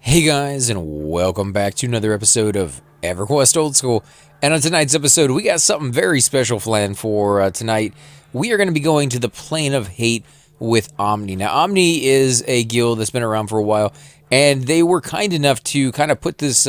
Hey guys, and welcome back to another episode of Everquest Old School. And on tonight's episode, we got something very special planned for tonight. We are going to be going to the Plane of Hate with Omni. Now, Omni is a guild that's been around for a while, and they were kind enough to kind of put this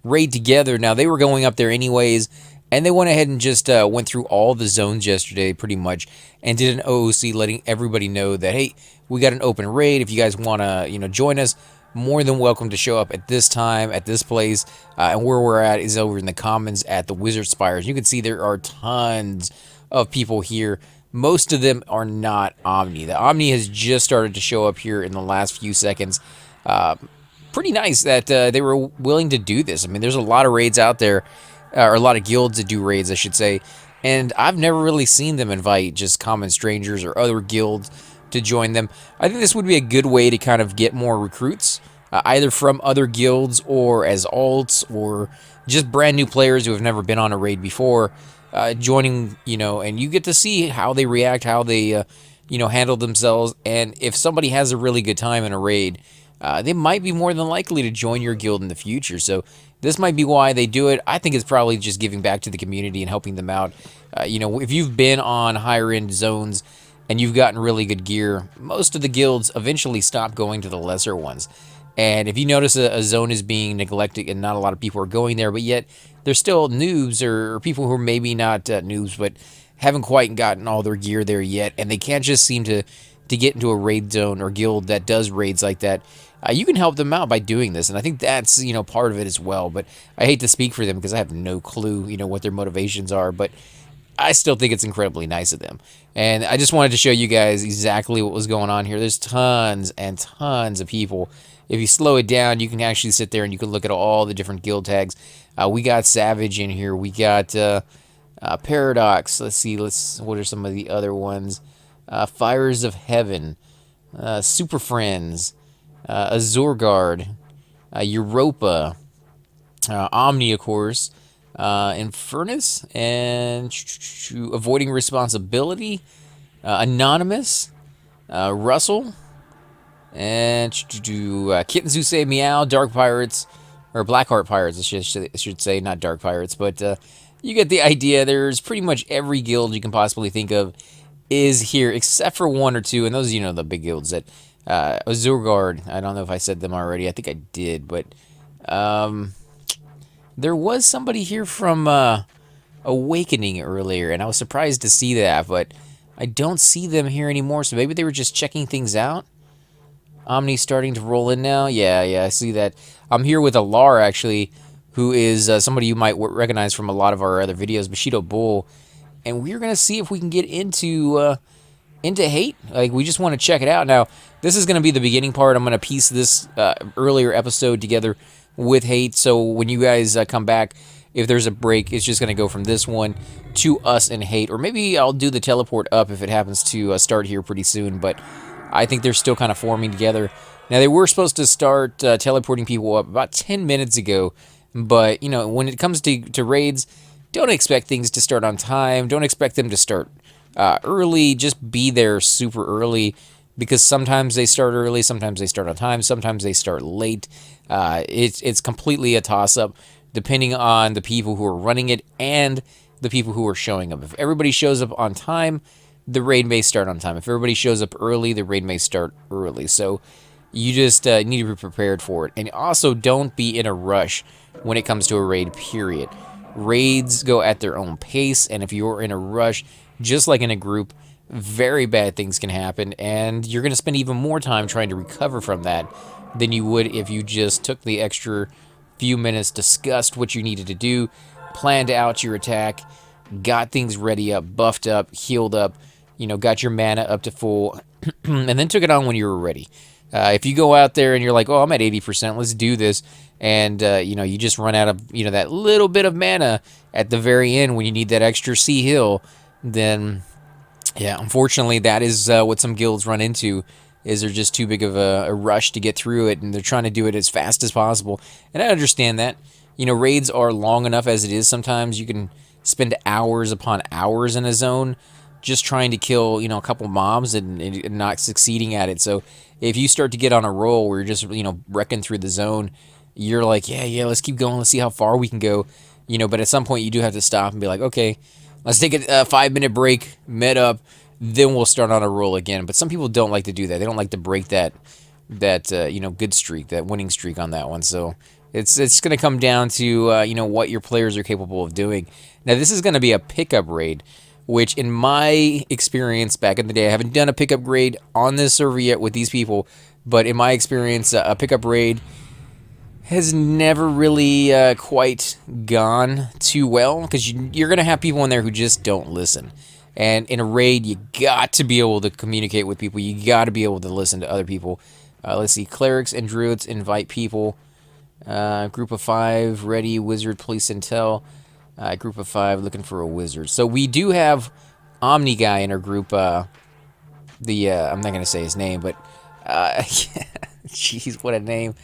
raid together. Now, they were going up there anyways, and they went ahead and just went through all the zones yesterday, pretty much, and did an OOC letting everybody know that, hey, we got an open raid. If you guys want to, join us, more than welcome to show up at this time, at this place. And where we're at is over in the Commons at the Wizard Spires. You can see there are tons of people here. Most of them are not Omni. The Omni has just started to show up here in the last few seconds. Pretty nice that they were willing to do this. I mean, there's a lot of raids out there, or a lot of guilds that do raids, I should say. And I've never really seen them invite just common strangers or other guilds to join them. I think this would be a good way to kind of get more recruits, either from other guilds or as alts or just brand new players who have never been on a raid before, joining, and you get to see how they react, how they, handle themselves. And if somebody has a really good time in a raid, they might be more than likely to join your guild in the future. So this might be why they do it. I think it's probably just giving back to the community and helping them out. If you've been on higher end zones and you've gotten really good gear, most of the guilds eventually stop going to the lesser ones. And if you notice a zone is being neglected and not a lot of people are going there, but yet there's still noobs or people who are maybe not noobs, but haven't quite gotten all their gear there yet, and they can't just seem to get into a raid zone or guild that does raids like that, you can help them out by doing this. And I think that's, part of it as well. But I hate to speak for them because I have no clue, what their motivations are. But I still think it's incredibly nice of them. And I just wanted to show you guys exactly what was going on here. There's tons and tons of people. If you slow it down, you can actually sit there and you can look at all the different guild tags. We got Savage in here. We got Paradox. Let's see. What are some of the other ones? Fires of Heaven. Super Friends. Azurguard. Europa. Omni, of course. Infernus, and Avoiding Responsibility, Anonymous, Russell, and Kittens Who Say Meow, Dark Pirates, or Blackheart Pirates, I should say, not Dark Pirates, but you get the idea. There's pretty much every guild you can possibly think of is here, except for one or two, and those, the big guilds that, Azurguard, I don't know if I said them already, I think I did, but, there was somebody here from Awakening earlier, and I was surprised to see that, but I don't see them here anymore, so maybe they were just checking things out. Omni's starting to roll in now. Yeah, I see that. I'm here with Alar, actually, who is somebody you might recognize from a lot of our other videos, Bushido Bull, and we're going to see if we can get into Hate. Like, we just want to check it out. Now, this is going to be the beginning part. I'm going to piece this earlier episode together with Hate, so when you guys come back, if there's a break, it's just going to go from this one to us and Hate, or maybe I'll do the teleport up if it happens to start here pretty soon, but I think they're still kind of forming together. Now, they were supposed to start teleporting people up about 10 minutes ago, but, when it comes to raids, don't expect things to start on time, don't expect them to start early, just be there super early, because sometimes they start early, sometimes they start on time, sometimes they start late. It's completely a toss-up, depending on the people who are running it and the people who are showing up. If everybody shows up on time, the raid may start on time. If everybody shows up early, the raid may start early. So you just need to be prepared for it. And also, don't be in a rush when it comes to a raid, period. Raids go at their own pace, and if you're in a rush, just like in a group, very bad things can happen, and you're going to spend even more time trying to recover from that than you would if you just took the extra few minutes, discussed what you needed to do, planned out your attack, got things ready up, buffed up, healed up, got your mana up to full, and then took it on when you were ready. If you go out there and you're like, oh, I'm at 80%, let's do this, and, you just run out of, that little bit of mana at the very end when you need that extra C heal, then, yeah, unfortunately, that is what some guilds run into, is they're just too big of a rush to get through it, and they're trying to do it as fast as possible. And I understand that. Raids are long enough as it is. Sometimes you can spend hours upon hours in a zone, just trying to kill, a couple mobs and not succeeding at it. So if you start to get on a roll where you're just, wrecking through the zone, you're like, yeah, let's keep going. Let's see how far we can go. But at some point you do have to stop and be like, okay, let's take a 5-minute break, med up, then we'll start on a roll again. But some people don't like to do that. They don't like to break that good streak, that winning streak on that one. So it's going to come down to what your players are capable of doing. Now this is going to be a pickup raid, which in my experience back in the day, I haven't done a pickup raid on this server yet with these people, but in my experience, a pickup raid has never really quite gone too well, because you're going to have people in there who just don't listen. And in a raid, you got to be able to communicate with people. You got to be able to listen to other people. Let's see, clerics and druids invite people. Group of 5, ready, wizard, police, intel. Group of 5 looking for a wizard. So we do have Omni guy in our group. I'm not going to say his name, but jeez, what a name.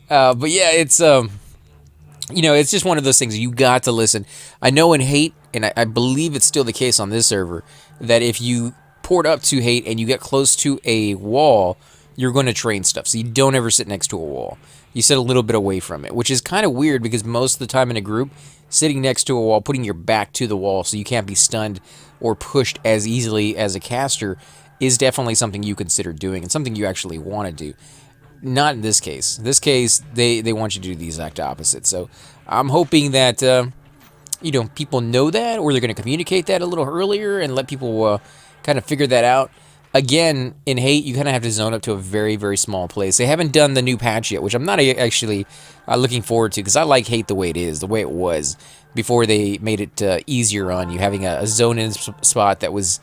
But yeah, it's it's just one of those things. You got to listen. I know in hate, and I believe it's still the case on this server, that if you port up to hate and you get close to a wall, you're going to train stuff. So you don't ever sit next to a wall. You sit a little bit away from it, which is kind of weird, because most of the time in a group, sitting next to a wall, putting your back to the wall so you can't be stunned or pushed as easily as a caster, is definitely something you consider doing and something you actually want to do. Not in this case. In this case, they want you to do the exact opposite. So I'm hoping that people know that, or they're going to communicate that a little earlier and let people kind of figure that out. Again, in hate, you kind of have to zone up to a very, very small place. They haven't done the new patch yet, which I'm not actually looking forward to, because I like hate the way it is, the way it was before they made it easier on you, having a zone-in spot that was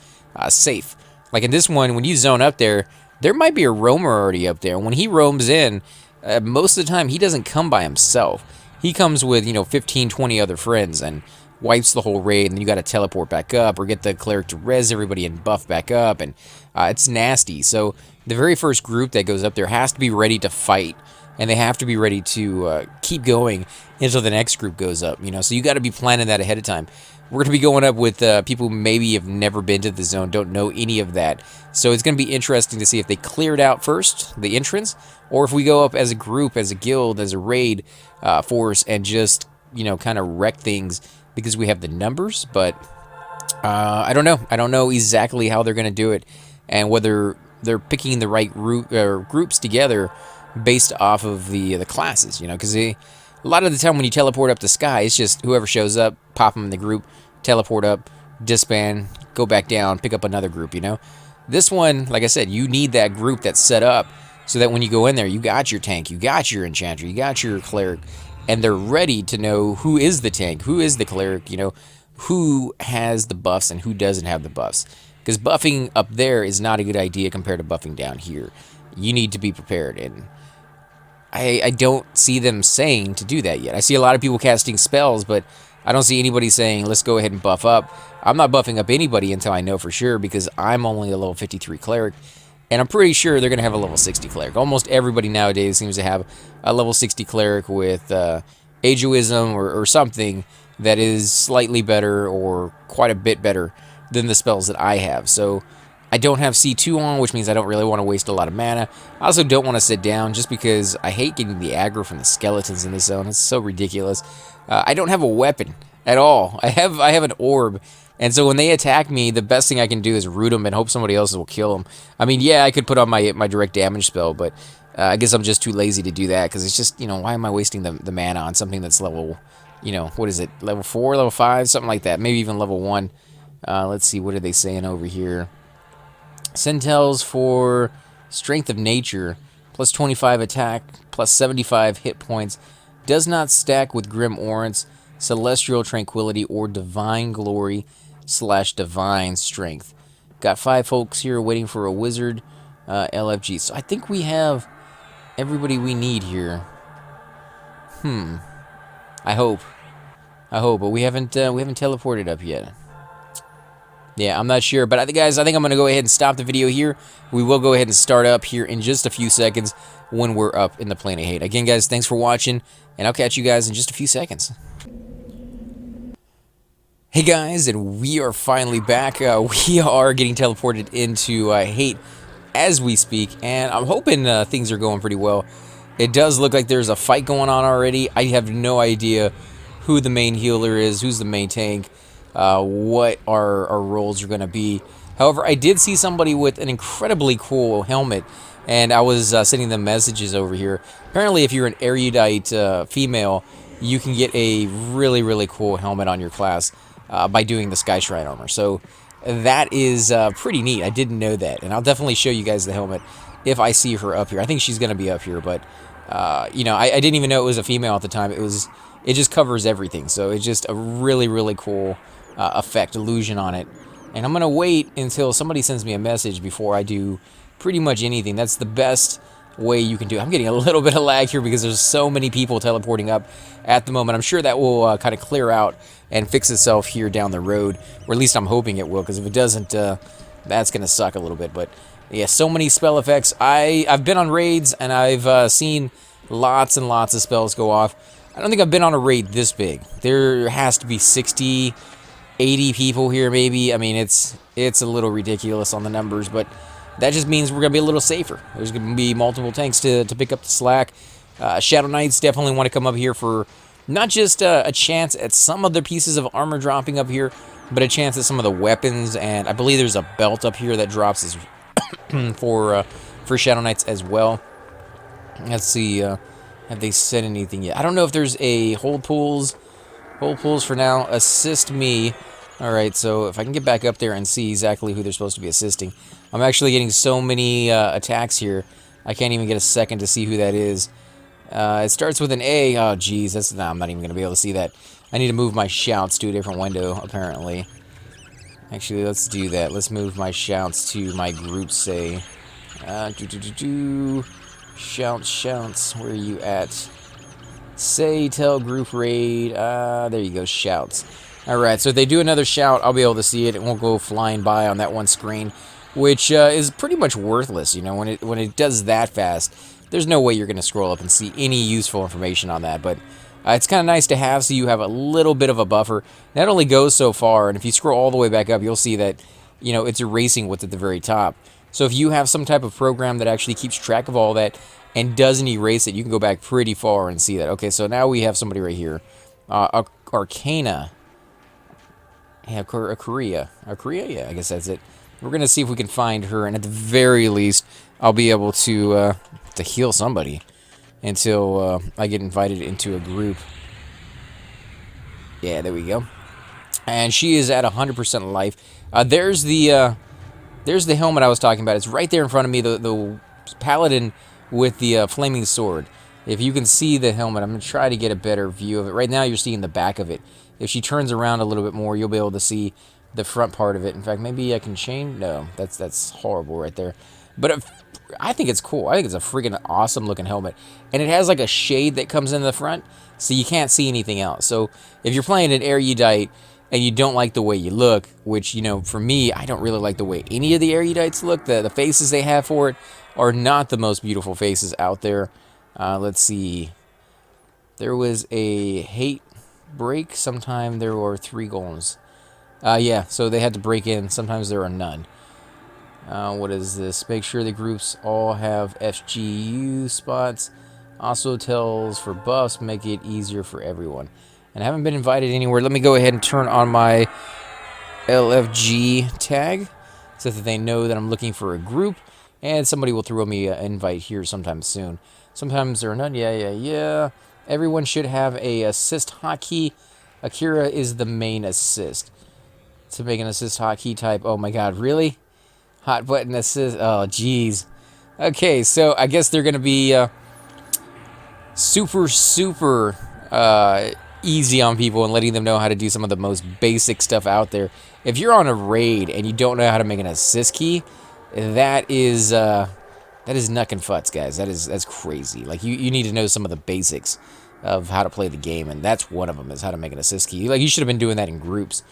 safe. Like in this one, when you zone up there might be a roamer already up there. When he roams in, most of the time, he doesn't come by himself. He comes with, 15, 20 other friends and wipes the whole raid, and then you got to teleport back up or get the cleric to res everybody and buff back up, and it's nasty. So the very first group that goes up there has to be ready to fight, and they have to be ready to keep going until the next group goes up, so you got to be planning that ahead of time. We're going to be going up with people who maybe have never been to the zone, don't know any of that, so it's going to be interesting to see if they cleared out first, the entrance, or if we go up as a group, as a guild, as a raid force, and just, kind of wreck things because we have the numbers. But I don't know. I don't know exactly how they're going to do it, and whether they're picking the right groups together based off of the classes, because a lot of the time when you teleport up the sky, it's just whoever shows up, pop them in the group, teleport up, disband, go back down, pick up another group, This one, like I said, you need that group that's set up so that when you go in there, you got your tank, you got your enchanter, you got your cleric, and they're ready to know who is the tank, who is the cleric, who has the buffs and who doesn't have the buffs. Because buffing up there is not a good idea compared to buffing down here. You need to be prepared, and I don't see them saying to do that yet. I see a lot of people casting spells, but I don't see anybody saying, let's go ahead and buff up. I'm not buffing up anybody until I know for sure, because I'm only a level 53 cleric, and I'm pretty sure they're going to have a level 60 cleric. Almost everybody nowadays seems to have a level 60 cleric with ageism or something that is slightly better or quite a bit better than the spells that I have. So I don't have C2 on, which means I don't really want to waste a lot of mana. I also don't want to sit down just because I hate getting the aggro from the skeletons in this zone. It's so ridiculous. I don't have a weapon at all. I have an orb, and so when they attack me, the best thing I can do is root them and hope somebody else will kill them. I mean, yeah, I could put on my direct damage spell, but I guess I'm just too lazy to do that, because it's just, why am I wasting the mana on something that's level, what is it, level 4, level 5, something like that, maybe even level 1. Let's see, what are they saying over here? Centels for Strength of Nature, plus 25 attack, plus 75 hit points, does not stack with Grim Orance, Celestial Tranquility, or Divine Glory / Divine Strength. Got 5 folks here waiting for a wizard, LFG. So I think we have everybody we need here. I hope, but we haven't teleported up yet. Yeah, I'm not sure, but guys, I think I'm going to go ahead and stop the video here. We will go ahead and start up here in just a few seconds when we're up in the Plane of Hate. Again, guys, thanks for watching, and I'll catch you guys in just a few seconds. Hey guys, and we are finally back. We are getting teleported into Hate as we speak, and I'm hoping things are going pretty well. It does look like there's a fight going on already. I have no idea who the main healer is, who's the main tank, what our roles are going to be. However, I did see somebody with an incredibly cool helmet, and I was sending them messages over here. Apparently, if you're an erudite female, you can get a really, really cool helmet on your class by doing the Sky Shrine armor. So that is pretty neat. I didn't know that, and I'll definitely show you guys the helmet if I see her up here. I think she's going to be up here, but you know, I didn't even know it was a female at the time. It just covers everything, so it's just a really, really cool effect, illusion on it. And I'm going to wait until somebody sends me a message before I do pretty much anything. That's the best way you can do it. I'm getting a little bit of lag here because there's so many people teleporting up at the moment. I'm sure that will kind of clear out and fix itself here down the road, or at least I'm hoping it will, because if it doesn't, that's going to suck a little bit. But yeah, so many spell effects. I've been on raids, and I've seen lots and lots of spells go off. I don't think I've been on a raid this big. There has to be 60, 80 people here, maybe. I mean, it's a little ridiculous on the numbers, but that just means we're going to be a little safer. There's going to be multiple tanks to pick up the slack. Shadow Knights definitely want to come up here for not just a chance at some of the pieces of armor dropping up here, but a chance at some of the weapons. And I believe there's a belt up here that drops as for Shadow Knights as well. Let's see, have they said anything yet? I don't know if there's a hold pools. Hold pools for now. Assist me. All right, so if I can get back up there and see exactly who they're supposed to be assisting. I'm actually getting so many attacks here, I can't even get a second to see who that is. It starts with an A. Oh, geez, I'm not even going to be able to see that. I need to move my shouts to a different window, apparently. Actually, let's do that. Let's move my shouts to my group, say. Shouts, where are you at? Say, tell, group raid. There you go, shouts. Alright, so if they do another shout, I'll be able to see it. It won't go flying by on that one screen, which is pretty much worthless. You know, when it does that fast, there's no way you're going to scroll up and see any useful information on that. But it's kind of nice to have, so you have a little bit of a buffer. That only goes so far, and if you scroll all the way back up, you'll see that, you know, it's erasing what's at the very top. So if you have some type of program that actually keeps track of all that and doesn't erase it, you can go back pretty far and see that. Okay, so now we have somebody right here. Arcana. Yeah, Korea, yeah, I guess that's it. We're going to see if we can find her, and at the very least, I'll be able to heal somebody until I get invited into a group. Yeah, there we go. And she is at 100% life. There's the helmet I was talking about. It's right there in front of me, the paladin with the flaming sword. If you can see the helmet, I'm going to try to get a better view of it. Right now, you're seeing the back of it. If she turns around a little bit more, you'll be able to see the front part of it. In fact, maybe I can change. No, that's horrible right there. But I think it's cool. I think it's a freaking awesome looking helmet. And it has like a shade that comes into the front, so you can't see anything else. So if you're playing an erudite and you don't like the way you look, which, you know, for me, I don't really like the way any of the erudites look. The faces they have for it are not the most beautiful faces out there. Let's see. There was a hate break. Sometime there were 3 goals. Yeah, so they had to break in. Sometimes there are none. What is this? Make sure the groups all have FGU spots. Also tells for buffs, make it easier for everyone. And I haven't been invited anywhere. Let me go ahead and turn on my LFG tag so that they know that I'm looking for a group. And somebody will throw me an invite here sometime soon. Sometimes there are none. Yeah. Everyone should have a assist hotkey. Akira is the main assist. To make an assist hotkey type. Oh my god, really? Hot button assist. Oh, jeez. Okay, so I guess they're going to be super easy on people and letting them know how to do some of the most basic stuff out there. If you're on a raid and you don't know how to make an assist key, that is nuck and futz, guys. That's crazy. Like, you need to know some of the basics of how to play the game, and that's one of them, is how to make an assist key. Like, you should have been doing that in groups.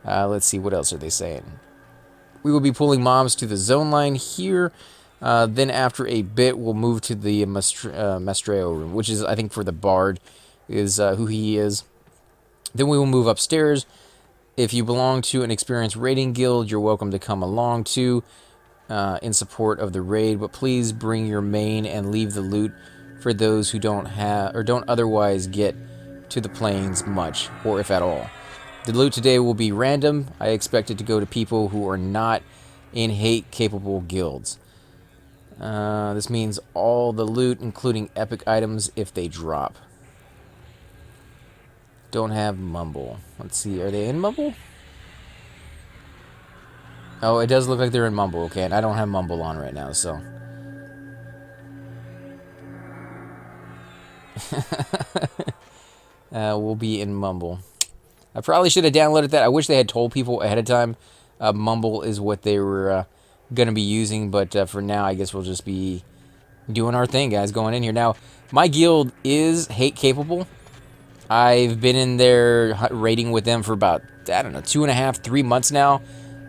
Let's see, what else are they saying? We will be pulling mobs to the zone line here. Then after a bit, we'll move to the Mastreo room, which is, I think, for the Bard, is who he is. Then we will move upstairs If you belong to an experienced raiding guild, you're welcome to come along too in support of the raid, but please bring your main and leave the loot for those who don't have or don't otherwise get to the plains much, or if at all. The loot today will be random. I expect it to go to people who are not in hate-capable guilds. This means all the loot, including epic items, if they drop. Don't have Mumble. Let's see, are they in Mumble? Oh, it does look like they're in Mumble, okay, and I don't have Mumble on right now, so... we'll be in Mumble. I probably should have downloaded that. I wish they had told people ahead of time Mumble is what they were going to be using, but for now, I guess we'll just be doing our thing, guys, going in here. Now, my guild is hate-capable. I've been in there raiding with them for about, I don't know, 2.5, 3 months now,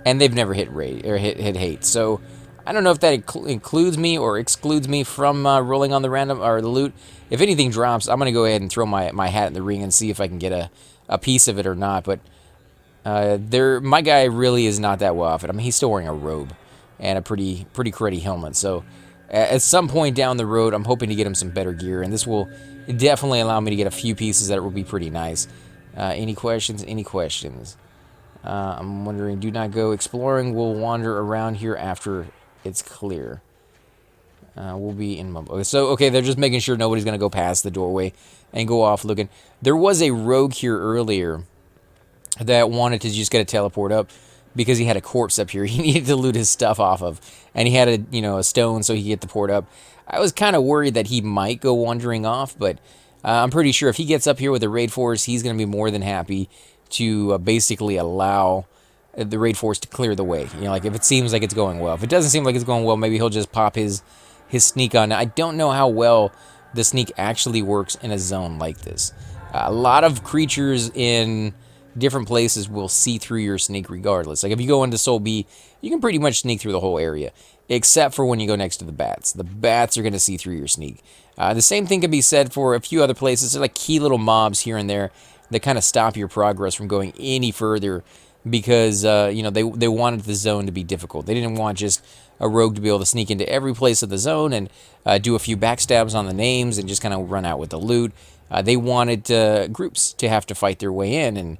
and they've never hit raid or hit hate. So I don't know if that includes me or excludes me from rolling on the random or the loot. If anything drops, I'm gonna go ahead and throw my hat in the ring and see if I can get a piece of it or not. But my guy really is not that well off it. I mean, he's still wearing a robe and a pretty cruddy helmet. So at some point down the road, I'm hoping to get him some better gear, and this will definitely allow me to get a few pieces that will be pretty nice. Any questions? Any questions? I'm wondering, do not go exploring. We'll wander around here after it's clear. We'll be in Mumble. So, okay, they're just making sure nobody's going to go past the doorway and go off looking. There was a rogue here earlier that wanted to just get a teleport up because he had a corpse up here he needed to loot his stuff off of. And he had a stone so he could get the port up. I was kind of worried that he might go wandering off, but I'm pretty sure if he gets up here with the raid force, he's going to be more than happy to basically allow the raid force to clear the way. Like if it seems like it's going well. If it doesn't seem like it's going well, maybe he'll just pop his sneak on. Now, I don't know how well the sneak actually works in a zone like this. A lot of creatures in different places will see through your sneak regardless. Like if you go into Soul B, you can pretty much sneak through the whole area, except for when you go next to the bats. The bats are going to see through your sneak. The same thing can be said for a few other places. There's like key little mobs here and there that kind of stop your progress from going any further because they wanted the zone to be difficult. They didn't want just a rogue to be able to sneak into every place of the zone and do a few backstabs on the names and just kind of run out with the loot. They wanted groups to have to fight their way in, and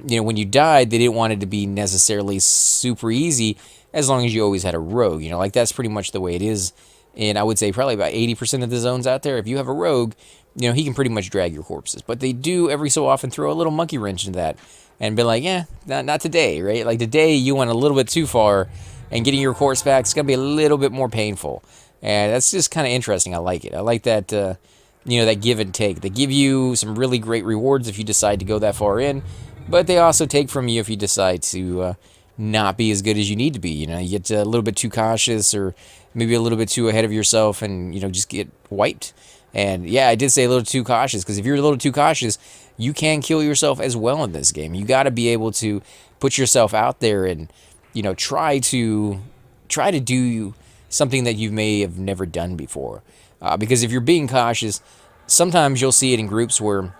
when you died, they didn't want it to be necessarily super easy as long as you always had a rogue. Like that's pretty much the way it is. And I would say probably about 80% of the zones out there, if you have a rogue, he can pretty much drag your corpses. But they do every so often throw a little monkey wrench into that and be like, yeah, not today, right? Like today you went a little bit too far and getting your corpse back is going to be a little bit more painful. And that's just kind of interesting. I like it. I like that, that give and take. They give you some really great rewards if you decide to go that far in, but they also take from you if you decide to not be as good as you need to be. You get a little bit too cautious or maybe a little bit too ahead of yourself and, just get wiped. And yeah, I did say a little too cautious because if you're a little too cautious, you can kill yourself as well in this game. You got to be able to put yourself out there and, try to do something that you may have never done before. Because if you're being cautious, sometimes you'll see it in groups where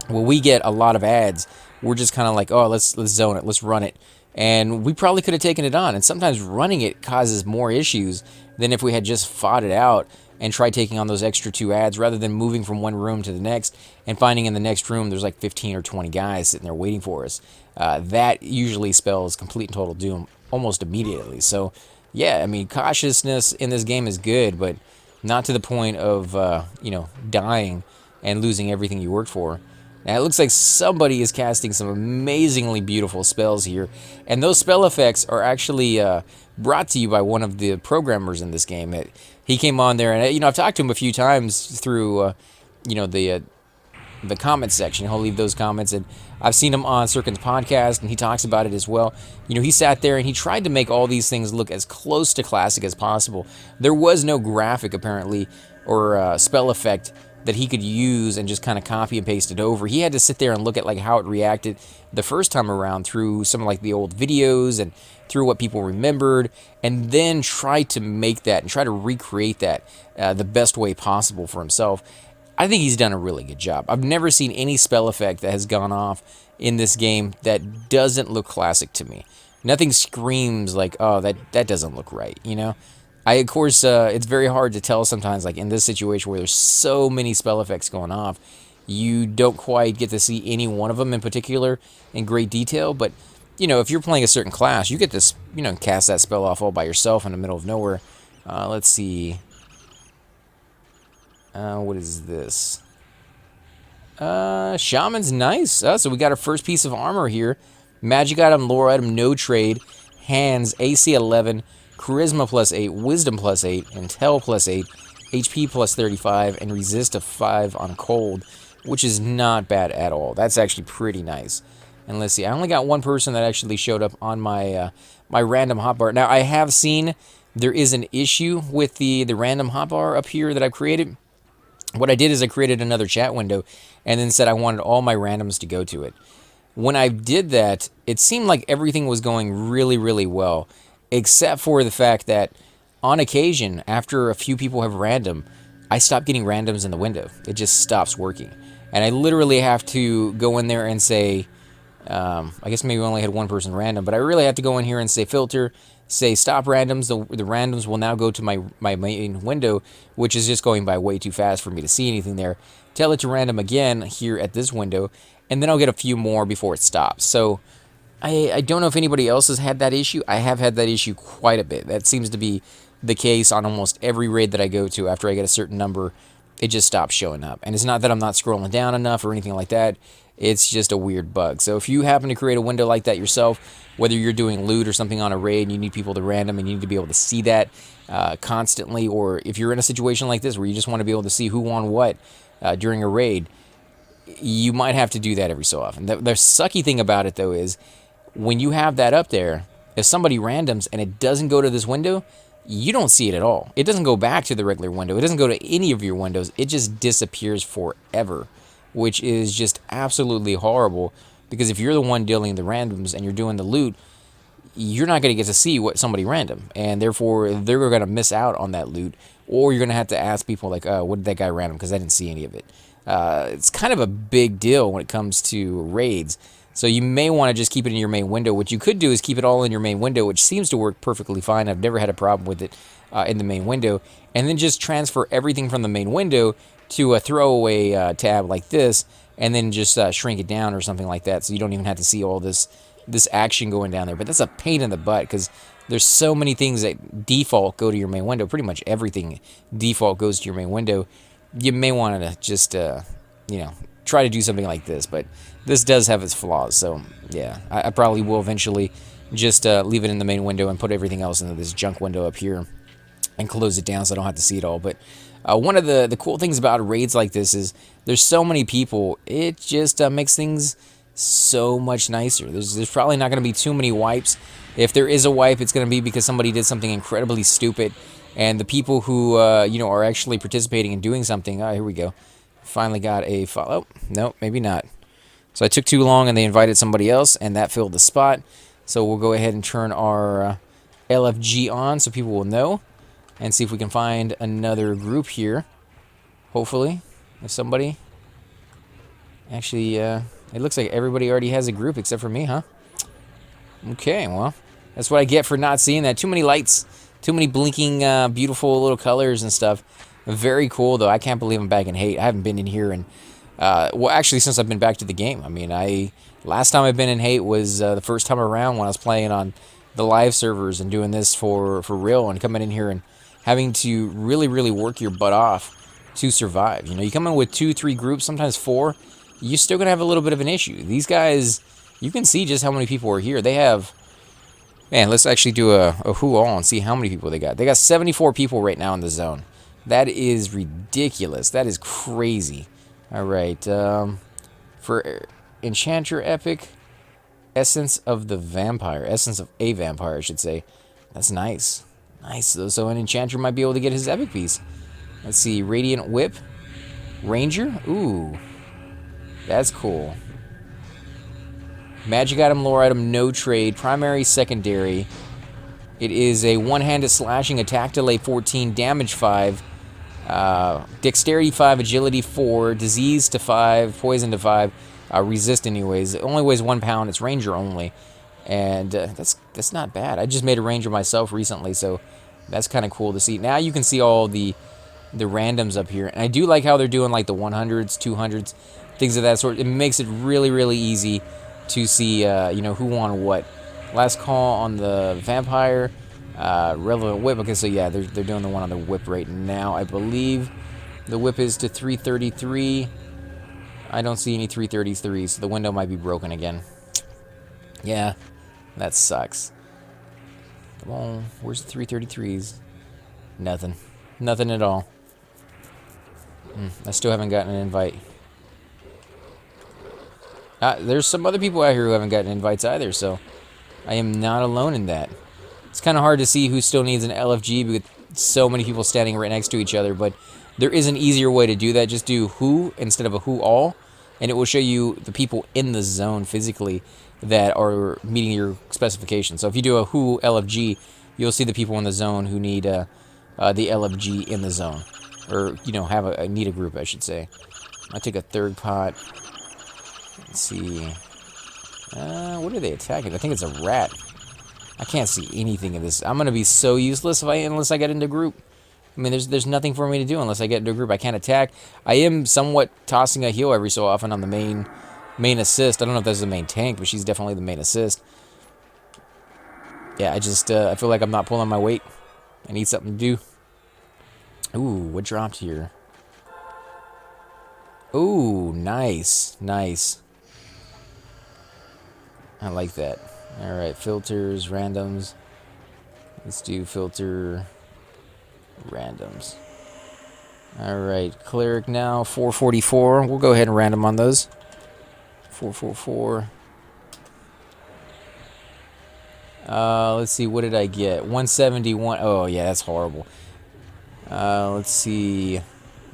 we get a lot of ads. We're just kind of like, oh, let's zone it, let's run it. And we probably could have taken it on. And sometimes running it causes more issues than if we had just fought it out and tried taking on those extra 2 ads rather than moving from one room to the next and finding in the next room there's like 15 or 20 guys sitting there waiting for us. That usually spells complete and total doom almost immediately. So, yeah, I mean, cautiousness in this game is good, but not to the point of, dying and losing everything you worked for. Now, it looks like somebody is casting some amazingly beautiful spells here, and those spell effects are actually brought to you by one of the programmers in this game. He came on there, and I've talked to him a few times through, the comments section. He'll leave those comments, and I've seen him on Sirkin's podcast, and he talks about it as well. He sat there and he tried to make all these things look as close to classic as possible. There was no graphic, apparently, or spell effect that he could use and just kind of copy and paste it over. He had to sit there and look at like how it reacted the first time around through some of like the old videos and through what people remembered, and then try to make that and try to recreate that the best way possible for himself. I think he's done a really good job. I've never seen any spell effect that has gone off in this game that doesn't look classic to me. Nothing screams like, oh, that doesn't look right, you know? Of course, it's very hard to tell sometimes, like in this situation where there's so many spell effects going off, you don't quite get to see any one of them in particular in great detail, but, you know, if you're playing a certain class, you get this, you know, cast that spell off all by yourself in the middle of nowhere. Let's see. What is this? Shaman's nice. So we got our first piece of armor here. Magic item, lore item, no trade. Hands, AC 11, Charisma plus 8, Wisdom plus 8, Intel plus 8, HP plus 35, and Resist of 5 on cold, which is not bad at all. That's actually pretty nice. And let's see, I only got one person that actually showed up on my my random hotbar. Now, I have seen there is an issue with the random hotbar up here that I've created. What I did is I created another chat window and then said I wanted all my randoms to go to it. When I did that, it seemed like everything was going really, really well, except for the fact that on occasion, after a few people have random, I stop getting randoms in the window. It just stops working. And I literally have to go in there and say, I guess maybe we only had one person random, but I really have to go in here and say filter, say stop randoms. The randoms will now go to my main window, which is just going by way too fast for me to see anything there. Tell it to random again here at this window, and then I'll get a few more before it stops. So I don't know if anybody else has had that issue. I have had that issue quite a bit. That seems to be the case on almost every raid that I go to. After I get a certain number, it just stops showing up. And it's not that I'm not scrolling down enough or anything like that. It's just a weird bug. So if you happen to create a window like that yourself, whether you're doing loot or something on a raid and you need people to random and you need to be able to see that constantly, or if you're in a situation like this where you just want to be able to see who won what during a raid, you might have to do that every so often. The sucky thing about it, though, is when you have that up there, if somebody randoms and it doesn't go to this window, you don't see it at all. It doesn't go back to the regular window. It doesn't go to any of your windows. It just disappears forever, which is just absolutely horrible, because if you're the one dealing the randoms and you're doing the loot, you're not going to get to see what somebody random, and therefore they're going to miss out on that loot, or you're going to have to ask people like, what did that guy random, because I didn't see any of it. It's kind of a big deal when it comes to raids. So you may want to just keep it in your main window. What you could do is keep it all in your main window, which seems to work perfectly fine. I've never had a problem with it in the main window. And then just transfer everything from the main window to a throwaway tab like this, and then just shrink it down or something like that, so you don't even have to see all this action going down there. But that's a pain in the butt, because there's so many things that default go to your main window. Pretty much everything default goes to your main window. You may want to just, you know, try to do something like this, but this does have its flaws. So yeah, I probably will eventually just leave it in the main window and put everything else into this junk window up here and close it down so I don't have to see it all. But one of the cool things about raids like this is there's so many people. It just makes things so much nicer. There's probably not going to be too many wipes. If there is a wipe, it's going to be because somebody did something incredibly stupid, and the people who you know, are actually participating and doing something. Oh, here we go. Finally got a follow. Oh, no, maybe not. So I took too long and they invited somebody else, and that filled the spot. So we'll go ahead and turn our LFG on so people will know, and see if we can find another group here. Hopefully, if somebody actually, it looks like everybody already has a group except for me, huh? Okay, well, that's what I get for not seeing that. Too many lights, too many blinking, beautiful little colors and stuff. Very cool, though. I can't believe I'm back in Hate. I haven't been in here in, well, actually, since I've been back to the game. I mean, last time I've been in Hate was the first time around when I was playing on the live servers and doing this for real, and coming in here and having to really, really work your butt off to survive. You know, you come in with 2, 3 groups, sometimes 4, you're still going to have a little bit of an issue. These guys, you can see just how many people are here. They have, man, let's actually do a who all and see how many people they got. They got 74 people right now in the zone. That is ridiculous. That is crazy. All right. For Enchanter Epic, Essence of the Vampire. Essence of a Vampire, I should say. That's nice. Nice. So an Enchanter might be able to get his epic piece. Let's see. Radiant Whip. Ranger. Ooh. That's cool. Magic item, lore item, no trade. Primary, secondary. It is a one-handed slashing, attack delay 14, damage 5, dexterity 5, agility 4, disease to 5, poison to 5, resist anyways. It only weighs 1 pound. It's ranger only, and that's not bad. I just made a ranger myself recently, so that's kind of cool to see. Now you can see all the randoms up here, and I do like how they're doing like the 100s, 200s, things of that sort. It makes it really, really easy to see, you know, who won what. Last call on the vampire, relevant whip. Okay, so yeah, they're doing the one on the whip right now. I believe the whip is to 333. I don't see any 333s, so the window might be broken again. Yeah, that sucks. Come on, where's the 333s? Nothing. Nothing at all. I still haven't gotten an invite. There's some other people out here who haven't gotten invites either, so I am not alone in that. It's kind of hard to see who still needs an LFG with so many people standing right next to each other, but there is an easier way to do that. Just do who instead of a who all, and it will show you the people in the zone physically that are meeting your specifications. So if you do a who LFG, you'll see the people in the zone who need the LFG in the zone, or you know, need a group, I should say. I take a third pot. Let's see. What are they attacking? I think it's a rat. I can't see anything in this. I'm gonna be so useless unless I get into a group. I mean, there's nothing for me to do unless I get into a group. I can't attack. I am somewhat tossing a heal every so often on the main assist. I don't know if that's the main tank, but she's definitely the main assist. Yeah, I just I feel like I'm not pulling my weight. I need something to do. Ooh, what dropped here? Ooh, nice, nice. I like that. All right, filters, randoms. Let's do filter, randoms. All right, Cleric now, 444. We'll go ahead and random on those. 444. Let's see, what did I get? 171. Oh, yeah, that's horrible. Let's see.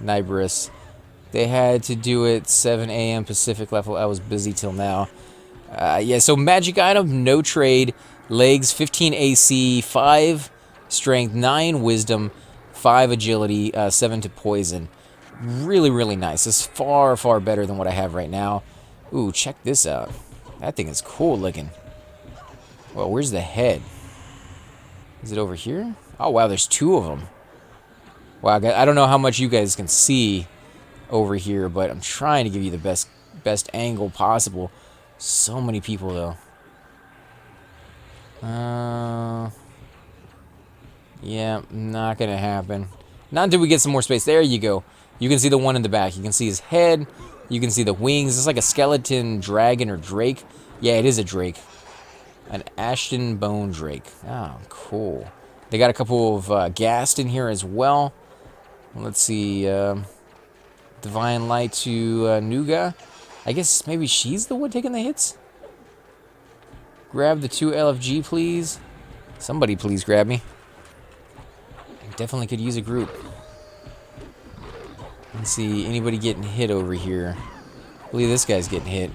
Nibris. They had to do it 7 a.m. Pacific level. I was busy till now. Yeah, so magic item, no trade. Legs, 15 AC, 5 strength, 9 wisdom, 5 agility, 7 to poison. Really, really nice. This is far, far better than what I have right now. Ooh, check this out. That thing is cool looking. Well, where's the head? Is it over here? Oh, wow, there's 2 of them. Wow, I don't know how much you guys can see over here, but I'm trying to give you the best angle possible. So many people, though. Yeah, not gonna happen. Not until we get some more space. There you go. You can see the one in the back. You can see his head. You can see the wings. It's like a skeleton dragon or drake. Yeah, it is a drake. An Ashton bone drake. Oh, cool. They got a couple of ghast in here as well. Let's see. Divine light to Nuga. I guess maybe she's the one taking the hits? Grab the 2 LFG, please. Somebody please grab me. I definitely could use a group. Let's see, anybody getting hit over here? I believe this guy's getting hit.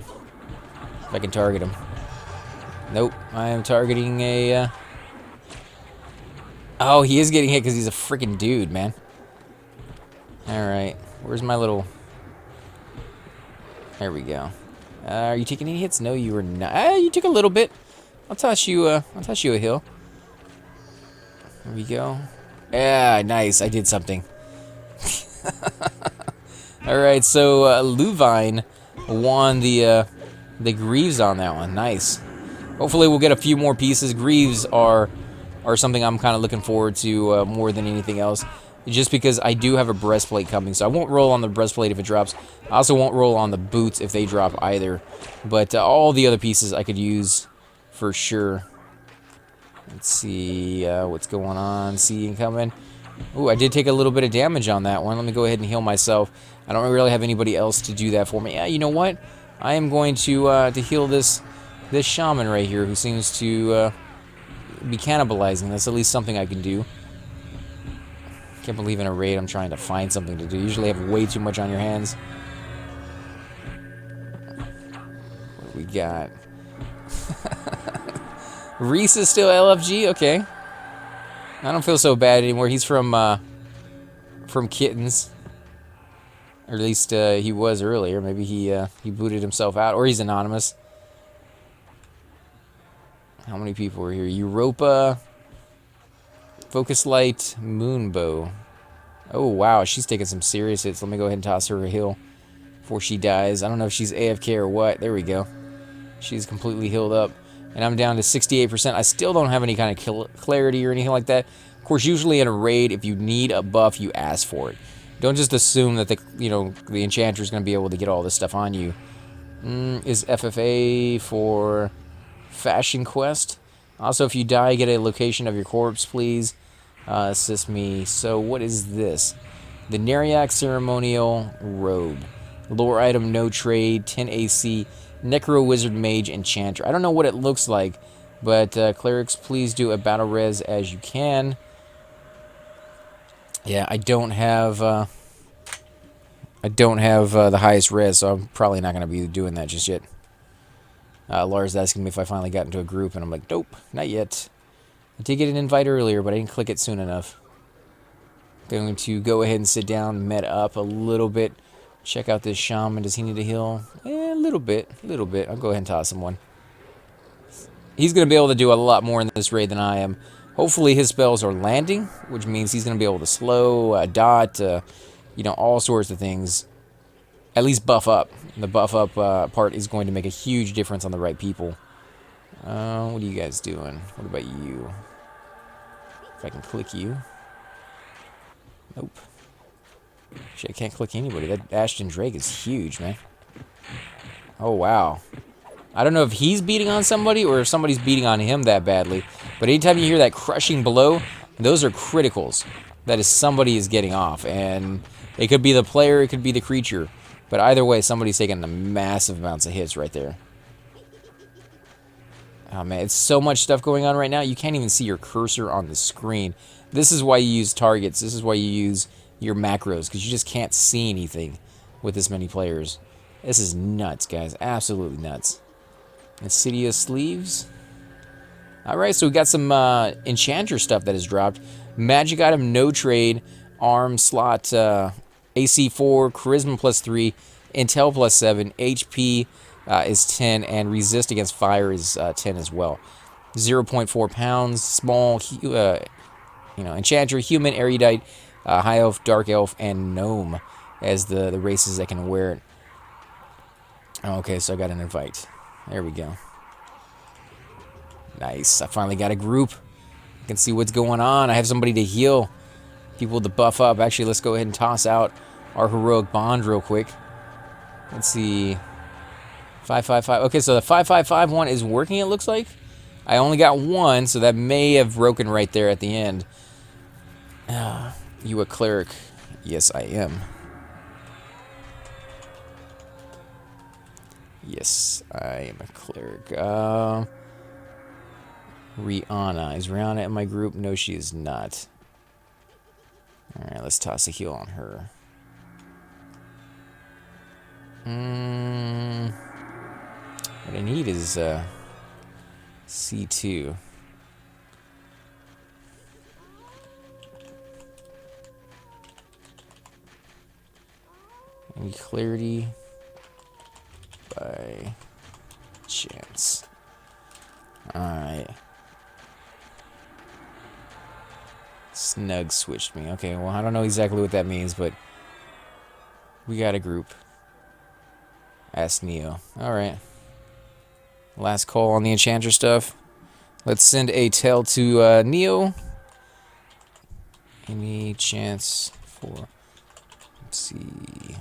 If I can target him. Nope, I am targeting a... Oh, he is getting hit because he's a freaking dude, man. Alright, where's my little... There we go. Are you taking any hits? No, you are not. You took a little bit. I'll toss you a heal. There we go. Yeah, nice. I did something. All right, so Luvine won the Greaves on that one. Nice. Hopefully, we'll get a few more pieces. Greaves are something I'm kind of looking forward to more than anything else. Just because I do have a breastplate coming, so I won't roll on the breastplate if it drops. I also won't roll on the boots if they drop either. But all the other pieces I could use for sure. Let's see what's going on. See incoming. Ooh, I did take a little bit of damage on that one. Let me go ahead and heal myself. I don't really have anybody else to do that for me. Yeah, you know what? I am going to heal this shaman right here who seems to be cannibalizing. That's at least something I can do. Can't believe in a raid I'm trying to find something to do. You usually have way too much on your hands. What do we got? Reese is still LFG? Okay. I don't feel so bad anymore. He's from Kittens. Or at least he was earlier. Maybe he booted himself out, or he's anonymous. How many people were here? Europa, Focus Light, Moonbow. Oh, wow, she's taking some serious hits. Let me go ahead and toss her a heal before she dies. I don't know if she's AFK or what. There we go. She's completely healed up. And I'm down to 68%. I still don't have any kind of clarity or anything like that. Of course, usually in a raid, if you need a buff, you ask for it. Don't just assume that the enchanter is going to be able to get all this stuff on you. Is FFA for Fashion Quest? Also, if you die, get a location of your corpse, please. Assist me. So, what is this? The Neriac Ceremonial Robe. Lore item, no trade, 10 AC, Necro Wizard Mage Enchanter. I don't know what it looks like, but clerics, please do a battle res as you can. Yeah, I don't have the highest res, so I'm probably not going to be doing that just yet. Lars asking me if I finally got into a group, and I'm like, nope, not yet. I did get an invite earlier, but I didn't click it soon enough. Going to go ahead and sit down, med up a little bit. Check out this shaman. Does he need a heal? A little bit. I'll go ahead and toss him one. He's going to be able to do a lot more in this raid than I am. Hopefully his spells are landing, which means he's going to be able to slow, dot, all sorts of things. At least buff up. The buff up part is going to make a huge difference on the right people. What are you guys doing? What about you? If I can click you. Nope. Shit, I can't click anybody. That Ashton Drake is huge, man. Oh, wow. I don't know if he's beating on somebody or if somebody's beating on him that badly. But anytime you hear that crushing blow, those are criticals. That is somebody is getting off. And it could be the player, it could be the creature. But either way, somebody's taking the massive amounts of hits right there. Oh, man, it's so much stuff going on right now. You can't even see your cursor on the screen. This is why you use targets. This is why you use your macros, because you just can't see anything with this many players. This is nuts, guys. Absolutely nuts. Insidious sleeves. Alright, so we got some enchanter stuff that has dropped. Magic item, no trade. Arm slot, AC 4, Charisma plus 3, Intel plus 7, HP is 10, and resist against fire is 10 as well. 0.4 pounds, small, enchanter, human, erudite, high elf, dark elf, and gnome as the races that can wear it. Okay, so I got an invite. There we go. Nice. I finally got a group. I can see what's going on. I have somebody to heal. People to buff up. Actually, let's go ahead and toss out our heroic bond real quick. Let's see. 555. Okay, so the 555 one is working, it looks like. I only got one, so that may have broken right there at the end. You a cleric? Yes, I am. Yes, I am a cleric. Rihanna. Is Rihanna in my group? No, she is not. Alright, let's toss a heal on her. What I need is C2. Any clarity by chance. Alright. Snug switched me. Okay, well, I don't know exactly what that means, but we got a group. Ask Neo. Alright. Last call on the enchanter stuff. Let's send a tell to Neo. Any chance for... Let's see...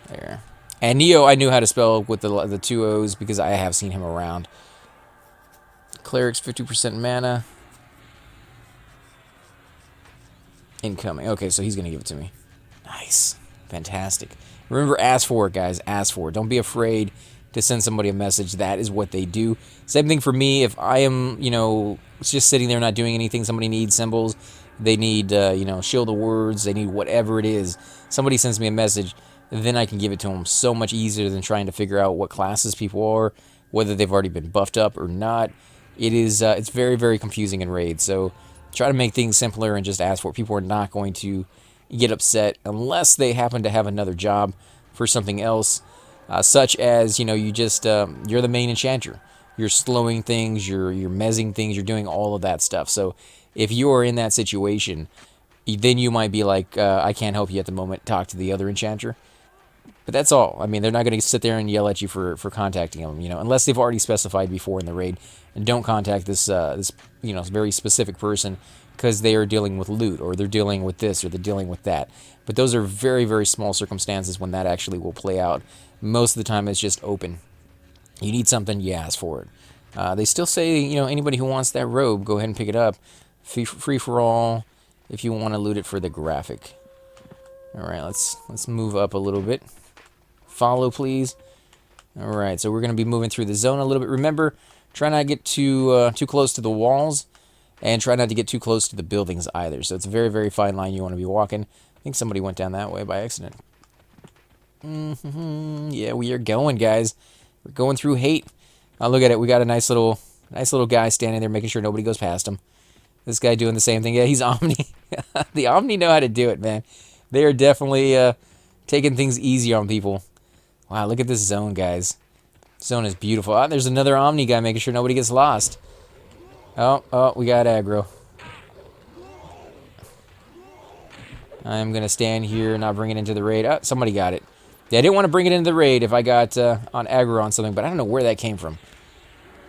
There. And Neo, I knew how to spell with the two O's because I have seen him around. Cleric's 50% mana. Incoming. Okay, so he's going to give it to me. Nice. Fantastic. Remember, ask for it, guys. Ask for it. Don't be afraid to send somebody a message. That is what they do. Same thing for me. If I am, just sitting there not doing anything, somebody needs symbols, they need, shield of words, they need whatever it is. Somebody sends me a message, then I can give it to them so much easier than trying to figure out what classes people are, whether they've already been buffed up or not. It is, it's very, very confusing in raids. So Try to make things simpler and just ask for it. People are not going to get upset unless they happen to have another job for something else, such as, you know, you're the main enchanter. You're slowing things, you're mezzing things, you're doing all of that stuff. So if you are in that situation, then you might be like, I can't help you at the moment. Talk to the other enchanter. But that's all. I mean, they're not going to sit there and yell at you for contacting them, you know, unless they've already specified before in the raid. And don't contact this you know, very specific person because they are dealing with loot, or they're dealing with this, or they're dealing with that. But those are very, very small circumstances when that actually will play out. Most of the time, it's just open. You need something, you ask for it. They still say, you know, anybody who wants that robe, go ahead and pick it up. Free for all if you want to loot it for the graphic. All right, let's move up a little bit. Follow, please. All right, so we're going to be moving through the zone a little bit. Remember, try not to get too close to the walls, and try not to get too close to the buildings either. So it's a very, very fine line you want to be walking. I think somebody went down that way by accident. Yeah, we are going, guys. We're going through hate. Oh, look at it. We got a nice little guy standing there making sure nobody goes past him. This guy doing the same thing. Yeah, he's Omni. The Omni know how to do it, man. They are definitely taking things easy on people. Wow, look at this zone, guys. Zone is beautiful. Ah, there's another Omni guy making sure nobody gets lost. Oh, we got aggro. I'm going to stand here, not bring it into the raid. Oh, somebody got it. Yeah, I didn't want to bring it into the raid if I got on aggro on something, but I don't know where that came from.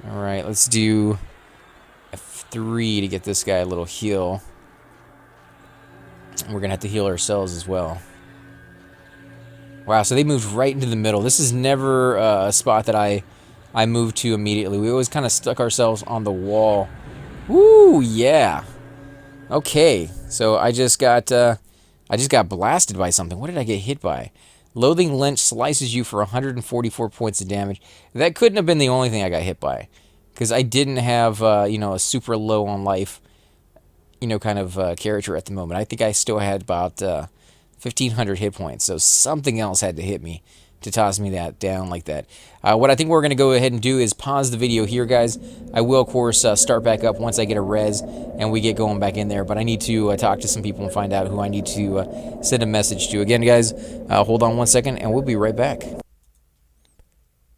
All right, let's do F3 to get this guy a little heal. We're going to have to heal ourselves as well. Wow, so they moved right into the middle. This is never a spot that I moved to immediately. We always kind of stuck ourselves on the wall. Woo, yeah. Okay, so I just got blasted by something. What did I get hit by? Loathing Lynch slices you for 144 points of damage. That couldn't have been the only thing I got hit by, because I didn't have you know, a super low on life, you know, kind of character at the moment. I think I still had about 1,500 hit points, so something else had to hit me to toss me that down like that. What I think we're going to go ahead and do is pause the video here, guys. I will, of course, start back up once I get a res and we get going back in there, but I need to talk to some people and find out who I need to send a message to. Again, guys, hold on one second, and we'll be right back.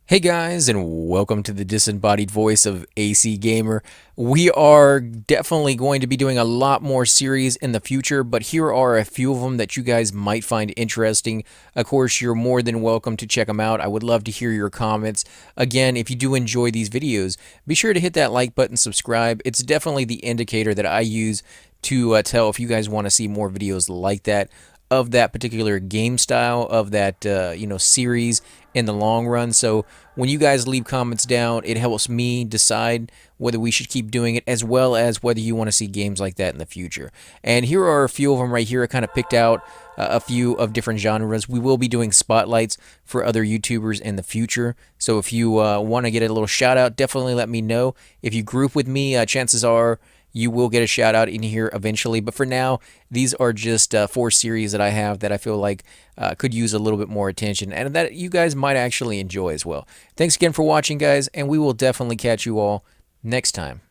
Hey guys, and welcome to the disembodied voice of AC Gamer. We are definitely going to be doing a lot more series in the future, but here are a few of them that you guys might find interesting. Of course, you're more than welcome to check them out. I would love to hear your comments. Again, if you do enjoy these videos, be sure to hit that like button, subscribe. It's definitely the indicator that I use to tell if you guys want to see more videos like that, of that particular game style, of that you know, series in the long run. So when you guys leave comments down, it helps me decide whether we should keep doing it, as well as whether you want to see games like that in the future. And here are a few of them right here. I kind of picked out a few of different genres. We will be doing spotlights for other YouTubers in the future. So if you want to get a little shout out, definitely let me know. If you group with me, chances are you will get a shout out in here eventually. But for now, these are just 4 series that I have that I feel like could use a little bit more attention, and that you guys might actually enjoy as well. Thanks again for watching, guys, and we will definitely catch you all next time.